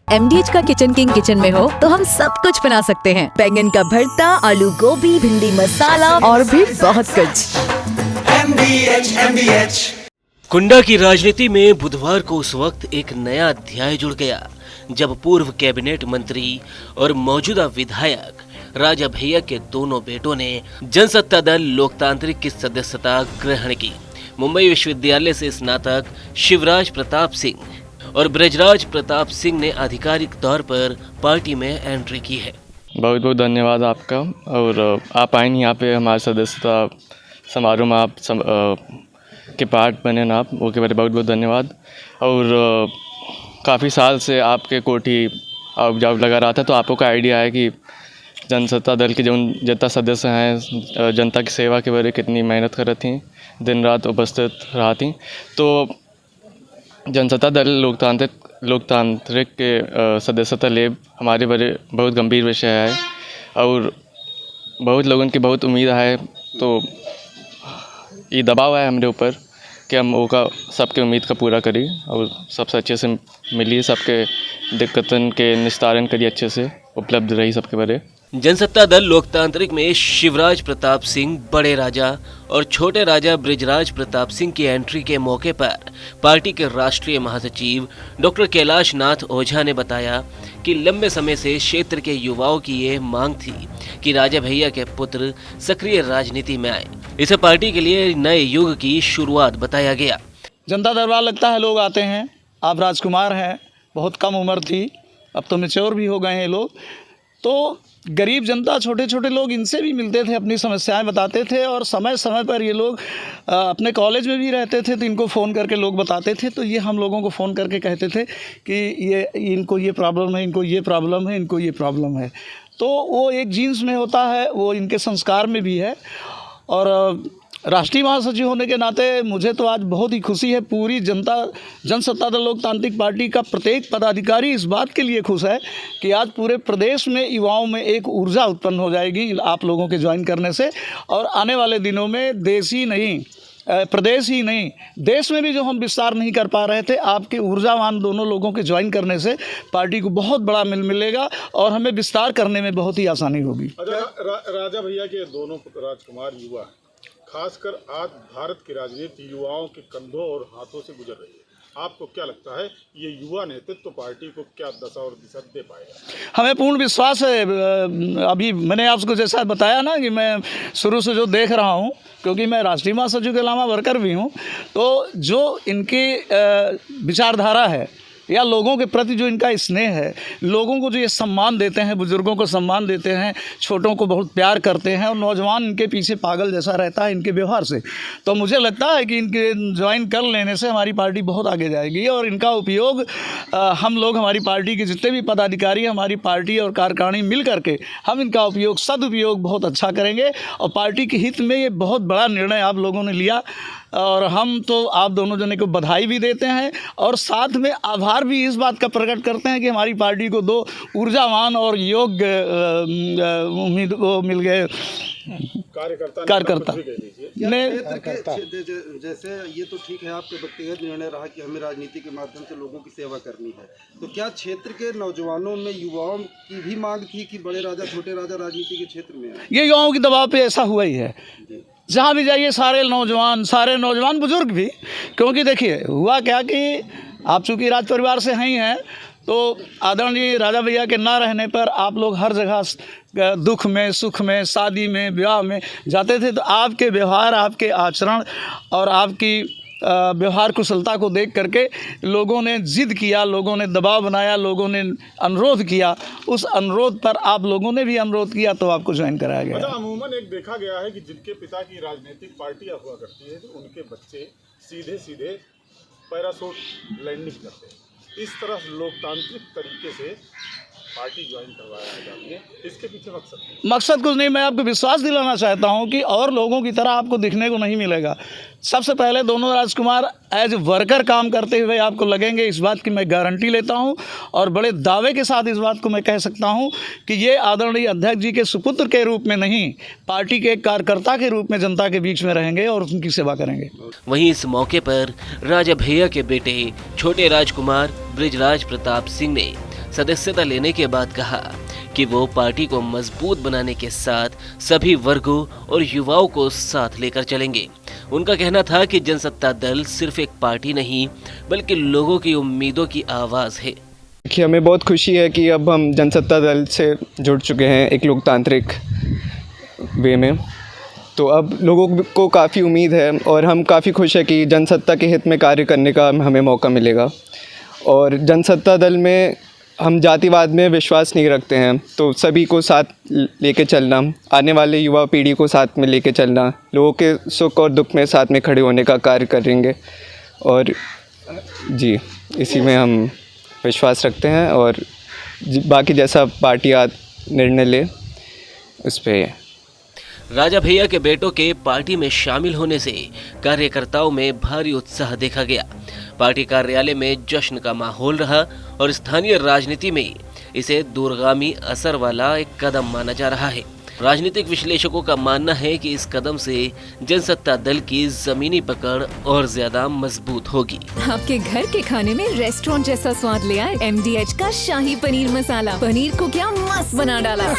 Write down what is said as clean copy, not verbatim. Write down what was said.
MDH का kitchen king kitchen में हो तो हम सब कुछ बना सकते हैं। बैंगन का भरता, आलू गोभी, भिंडी मसाला और भी बहुत कुछ। MDH। कुंडा की राजनीति में बुधवार को उस वक्त एक नया अध्याय जुड़ गया जब पूर्व कैबिनेट मंत्री और मौजूदा विधायक राजा भैया के दोनों बेटों ने जनसत्ता दल लोकतांत्रिक की सदस्यता ग्रहण की। मुंबई विश्वविद्यालय से स्नातक शिवराज प्रताप सिंह और ब्रजराज प्रताप सिंह ने आधिकारिक तौर पर पार्टी में एंट्री की है। बहुत बहुत धन्यवाद आपका। और आप आए यहाँ पे हमारे सदस्यता समारोह में आप के पार्ट बने ना आप, वो के बारे बहुत बहुत धन्यवाद। और काफ़ी साल से आपके कोठी अब जब लगा रहा था तो आपको का आइडिया है कि जनसत्ता दल के जो जनता सदस्य हैं जनता की सेवा के बारे कितनी मेहनत कर रही थी, दिन रात उपस्थित रहा थी। तो जनसत्ता दल लोकतांत्रिक के सदस्यता लेब हमारे बारे बहुत गंभीर विषय है और बहुत लोगों की बहुत उम्मीद है। तो ये दबाव है हमारे ऊपर कि हम वो का सबके उम्मीद का पूरा करें और सबसे अच्छे से मिलिए, सबके दिक्कतन के निस्तारण करिए, अच्छे से उपलब्ध रही सबके बारे। जनसत्ता दल लोकतांत्रिक में शिवराज प्रताप सिंह, बड़े राजा और छोटे राजा ब्रजराज प्रताप सिंह की एंट्री के मौके पर पार्टी के राष्ट्रीय महासचिव डॉक्टर कैलाश नाथ ओझा ने बताया कि लंबे समय से क्षेत्र के युवाओं की ये मांग थी कि राजा भैया के पुत्र सक्रिय राजनीति में आए। इसे पार्टी के लिए नए युग की शुरुआत बताया गया। जनता दरबार लगता है, लोग आते हैं। आप राजकुमार हैं, बहुत कम उम्र थी, अब तो मैच्योर भी हो गए हैं लोग। तो गरीब जनता, छोटे छोटे लोग, इनसे भी मिलते थे, अपनी समस्याएं बताते थे और समय समय पर ये लोग अपने कॉलेज में भी रहते थे तो इनको फ़ोन करके लोग बताते थे। तो ये हम लोगों को फ़ोन करके कहते थे कि ये इनको ये प्रॉब्लम है, इनको ये प्रॉब्लम है, इनको ये प्रॉब्लम है। तो वो एक जीन्स में होता है, वो इनके संस्कार में भी है। और राष्ट्रीय महासचिव होने के नाते मुझे तो आज बहुत ही खुशी है। पूरी जनसत्ता दल लोकतांत्रिक पार्टी का प्रत्येक पदाधिकारी इस बात के लिए खुश है कि आज पूरे प्रदेश में युवाओं में एक ऊर्जा उत्पन्न हो जाएगी आप लोगों के ज्वाइन करने से। और आने वाले दिनों में देश ही नहीं, प्रदेश ही नहीं, देश में भी जो हम विस्तार नहीं कर पा रहे थे, आपके ऊर्जावान दोनों लोगों के ज्वाइन करने से पार्टी को बहुत बड़ा मिलेगा और हमें विस्तार करने में बहुत ही आसानी होगी। राजा भैया के दोनों राजकुमार युवा, खासकर आज भारत की राजनीति युवाओं के कंधों और हाथों से गुजर रही है। आपको क्या लगता है ये युवा नेतृत्व पार्टी को क्या दशा और दिशा दे पाएगा? हमें पूर्ण विश्वास है। अभी मैंने आपको जैसा बताया ना कि मैं शुरू से जो देख रहा हूँ, क्योंकि मैं राष्ट्रीय महासचिव के अलावा वर्कर भी हूँ, तो जो इनकी विचारधारा है या लोगों के प्रति जो इनका स्नेह है, लोगों को जो ये सम्मान देते हैं, बुजुर्गों को सम्मान देते हैं, छोटों को बहुत प्यार करते हैं और नौजवान इनके पीछे पागल जैसा रहता है इनके व्यवहार से। तो मुझे लगता है कि इनके ज्वाइन कर लेने से हमारी पार्टी बहुत आगे जाएगी और इनका उपयोग हम लोग, हमारी पार्टी के जितने भी पदाधिकारी, हमारी पार्टी और कार्यकारिणी मिल करके हम इनका उपयोग, सदुपयोग बहुत अच्छा करेंगे। और पार्टी के हित में ये बहुत बड़ा निर्णय आप लोगों ने लिया और हम तो आप दोनों जने को बधाई भी देते हैं और साथ में आभार भी इस बात का प्रकट करते हैं कि हमारी पार्टी को दो ऊर्जावान और योग्य उम्मीद वो मिल गए कार्यकर्ता ने। जैसे ये तो ठीक है, आपके व्यक्तिगत निर्णय रहा कि हमें राजनीति के माध्यम से लोगों की सेवा करनी है, तो क्या क्षेत्र के नौजवानों में, युवाओं की भी मांग थी कि बड़े राजा, छोटे राजा राजनीति के क्षेत्र में आए? ये युवाओं के दबाव पे ऐसा हुआ ही है। जहाँ भी जाइए सारे नौजवान बुजुर्ग भी, क्योंकि देखिए हुआ क्या कि आप चूँकि राज परिवार से ही हैं तो आदरणीय राजा भैया के ना रहने पर आप लोग हर जगह दुख में, सुख में, शादी में, विवाह में जाते थे। तो आपके व्यवहार, आपके आचरण और आपकी व्यवहार कुशलता को देख करके लोगों ने जिद किया, लोगों ने दबाव बनाया, लोगों ने अनुरोध किया। उस अनुरोध पर आप लोगों ने भी अनुरोध किया तो आपको ज्वाइन कराया गया। अच्छा, अमूमन एक देखा गया है कि जिनके पिता की राजनीतिक पार्टियां हुआ करती है तो उनके बच्चे सीधे पैराशूट लैंडिंग करते हैं। इस तरह लोकतांत्रिक तरीके से पार्टी ज्वाइन करवाया जाती है, इसके पीछे मकसद कुछ नहीं। मैं आपको विश्वास दिलाना चाहता हूं कि और लोगों की तरह आपको दिखने को नहीं मिलेगा। सबसे पहले दोनों राजकुमार एज वर्कर काम करते हुए आपको लगेंगे, इस बात की मैं गारंटी लेता हूं और बड़े दावे के साथ इस बात को मैं कह सकता हूं कि ये आदरणीय अध्यक्ष जी के सुपुत्र के रूप में नहीं, पार्टी के कार्यकर्ता के रूप में जनता के बीच में रहेंगे और उनकी सेवा करेंगे। वहीं इस मौके पर राजा भैया के बेटे छोटे राजकुमार ब्रजराज प्रताप सिंह ने सदस्यता लेने के बाद कहा कि वो पार्टी को मजबूत बनाने के साथ सभी वर्गों और युवाओं को साथ लेकर चलेंगे। उनका कहना था कि जनसत्ता दल सिर्फ एक पार्टी नहीं बल्कि लोगों की उम्मीदों की आवाज़ है। देखिए, हमें बहुत खुशी है कि अब हम जनसत्ता दल से जुड़ चुके हैं एक लोकतांत्रिक वे में। तो अब लोगों को काफ़ी उम्मीद है और हम काफ़ी खुश है कि जनसत्ता के हित में कार्य करने का हमें मौका मिलेगा। और जनसत्ता दल में हम जातिवाद में विश्वास नहीं रखते हैं, तो सभी को साथ लेके चलना, आने वाले युवा पीढ़ी को साथ में लेके चलना, लोगों के सुख और दुख में साथ में खड़े होने का कार्य करेंगे। और जी, इसी में हम विश्वास रखते हैं और बाकी जैसा पार्टी निर्णय ले उस पर। राजा भैया के बेटों के पार्टी में शामिल होने से कार्यकर्ताओं में भारी उत्साह देखा गया। पार्टी कार्यालय में जश्न का माहौल रहा और स्थानीय राजनीति में इसे दूरगामी असर वाला एक कदम माना जा रहा है। राजनीतिक विश्लेषकों का मानना है कि इस कदम से जनसत्ता दल की जमीनी पकड़ और ज्यादा मजबूत होगी। आपके घर के खाने में रेस्टोरेंट जैसा स्वाद ले आए MDH का शाही पनीर मसाला। पनीर को क्या मस्त बना डाला।